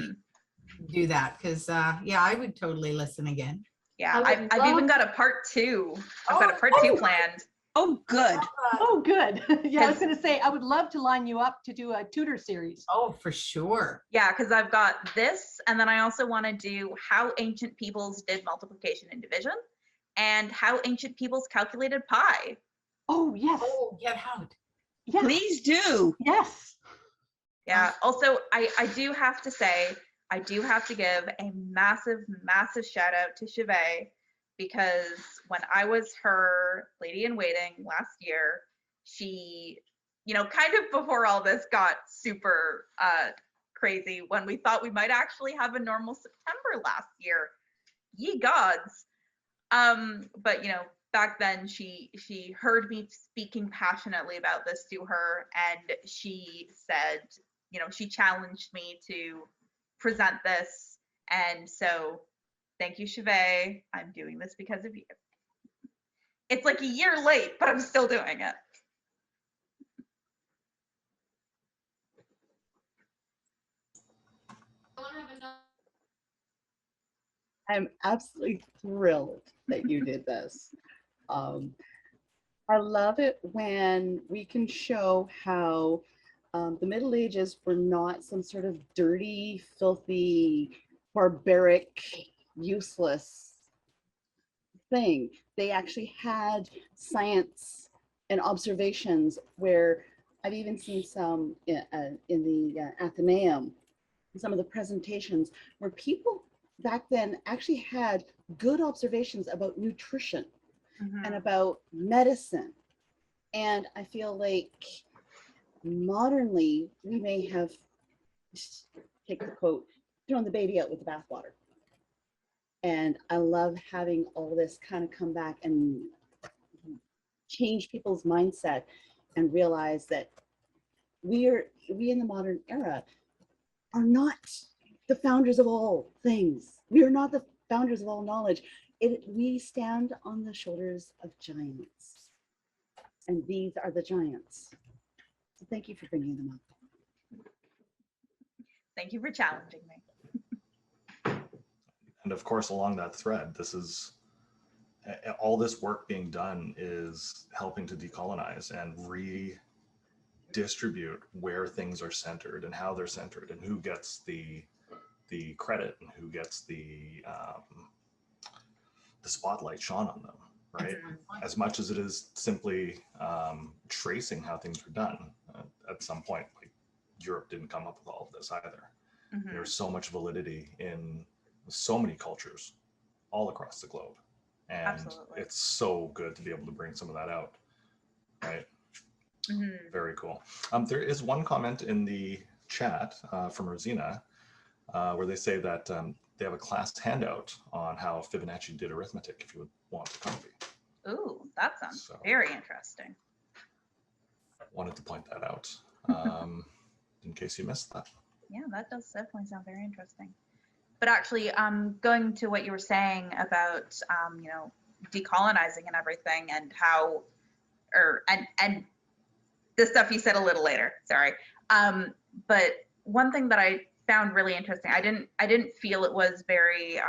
[SPEAKER 2] do that. Because, yeah, I would totally listen again.
[SPEAKER 3] Yeah,
[SPEAKER 5] I would
[SPEAKER 3] I've even
[SPEAKER 5] love-
[SPEAKER 3] got a part 2. I've got a part 2 planned.
[SPEAKER 6] Oh, good.
[SPEAKER 5] Oh, good. Yeah, I was
[SPEAKER 3] Because-
[SPEAKER 5] going to say, I would love to line you up to do a tutor series.
[SPEAKER 2] Oh, for sure.
[SPEAKER 3] Yeah, because I've got this, and then I also want to do how ancient peoples did multiplication and division, and how ancient peoples calculated pi.
[SPEAKER 5] Oh, yes.
[SPEAKER 2] Oh, get out.
[SPEAKER 5] Yes.
[SPEAKER 6] Please do.
[SPEAKER 5] Yes.
[SPEAKER 3] Yeah. Also, I do have to say, I do have to give a massive, massive shout out to Chevet, because when I was her lady in waiting last year, she, you know, kind of before all this got super crazy, when we thought we might actually have a normal September last year. Ye gods. But you know, back then she heard me speaking passionately about this to her, and she said, you know, she challenged me to present this, and so thank you, Chevet. I'm doing this because of you. It's like a year late, but I'm still doing it.
[SPEAKER 4] I'm absolutely thrilled that you did this. I love it when we can show how the Middle Ages were not some sort of dirty, filthy, barbaric, useless thing. They actually had science and observations where I've even seen some in the Athenaeum, some of the presentations where people back then actually had good observations about nutrition and about medicine. And I feel like modernly we may have, take the quote, thrown the baby out with the bathwater. And I love having all this kind of come back and change people's mindset and realize that we in the modern era are not the founders of all things. We are not the founders of all knowledge. We stand on the shoulders of giants. And these are the giants. So thank you for bringing them up.
[SPEAKER 3] Thank you for challenging me.
[SPEAKER 7] And of course, along that thread, this is all this work being done is helping to decolonize and redistribute where things are centered and how they're centered and who gets the credit and who gets the spotlight shone on them, right? As much as it is simply tracing how things were done. At some point, like Europe didn't come up with all of this either. There's so much validity in so many cultures all across the globe. And
[SPEAKER 3] Absolutely.
[SPEAKER 7] it's so good to be able to bring some of that out, right? Very cool. There is one comment in the chat from Rosina, where they say that they have a class handout on how Fibonacci did arithmetic if you would want a copy.
[SPEAKER 3] Ooh, that sounds
[SPEAKER 7] So-
[SPEAKER 3] very interesting.
[SPEAKER 7] Wanted to point that out in case you missed that.
[SPEAKER 3] Yeah, that does definitely sound very interesting. But actually, going to what you were saying about, you know, decolonizing and everything, and how, and the stuff you said a little later. Sorry, but one thing that I found really interesting, I didn't feel it was very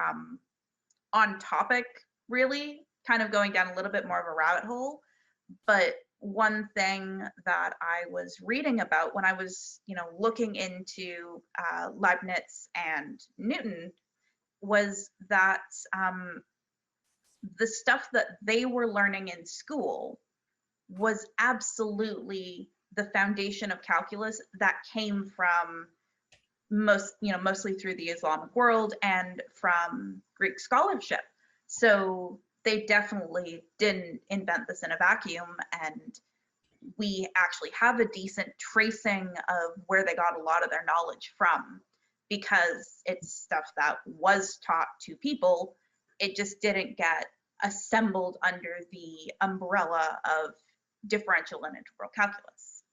[SPEAKER 3] on topic, really, kind of going down a little bit more of a rabbit hole. But one thing that I was reading about when I was, you know, looking into Leibniz and Newton was that the stuff that they were learning in school was absolutely the foundation of calculus that came from mostly through the Islamic world and from Greek scholarship. So they definitely didn't invent this in a vacuum, and we actually have a decent tracing of where they got a lot of their knowledge from, because it's stuff that was taught to people. It just didn't get assembled under the umbrella of differential and integral calculus.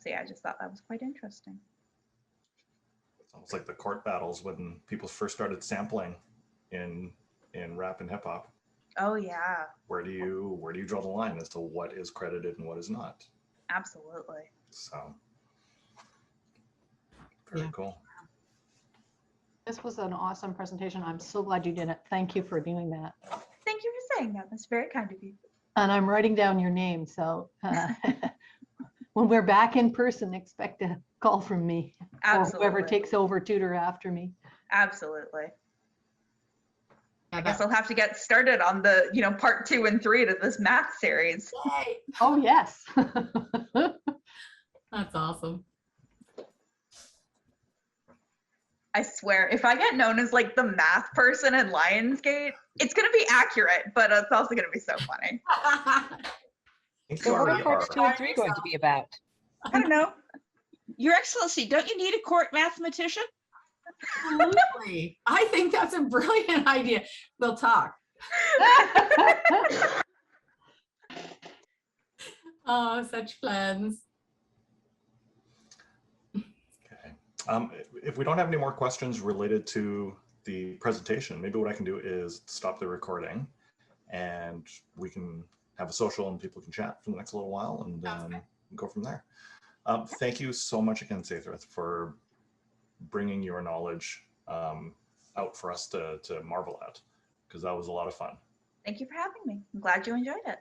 [SPEAKER 3] So yeah, I just thought that was quite interesting.
[SPEAKER 7] It's almost like the court battles when people first started sampling in rap and hip hop.
[SPEAKER 3] Oh yeah,
[SPEAKER 7] Where do you draw the line as to what is credited and what is not?
[SPEAKER 3] absolutely.
[SPEAKER 7] So very cool.
[SPEAKER 5] This was an awesome presentation. I'm so glad you did it. Thank you for doing that.
[SPEAKER 3] Thank you for saying that. That's very kind of you.
[SPEAKER 5] And I'm writing down your name, so when we're back in person, expect a call from me or whoever
[SPEAKER 3] Absolutely.
[SPEAKER 5] takes over tutor after me.
[SPEAKER 3] Absolutely.
[SPEAKER 2] Yeah,
[SPEAKER 3] I guess I'll have to get started on the, you know, part 2 and 3 to this math series.
[SPEAKER 2] Yay.
[SPEAKER 5] Oh, yes.
[SPEAKER 2] That's awesome.
[SPEAKER 3] I swear, if I get known as like the math person in Lionsgate, it's going to be accurate, but it's also going to be so funny.
[SPEAKER 7] I think you
[SPEAKER 8] So what
[SPEAKER 7] already
[SPEAKER 8] are parts
[SPEAKER 7] are.
[SPEAKER 8] 2 and 3 going to be about?
[SPEAKER 6] I don't know. Your Excellency, don't you need a court mathematician?
[SPEAKER 2] Absolutely. I think that's a brilliant idea. We'll talk. Oh, such plans.
[SPEAKER 7] Okay. If we don't have any more questions related to the presentation, maybe what I can do is stop the recording and we can have a social and people can chat for the next little while and go from there. Thank you so much again, Saethryth, for bringing your knowledge out for us to marvel at, because that was a lot of fun.
[SPEAKER 3] Thank you for having me. I'm glad you enjoyed it.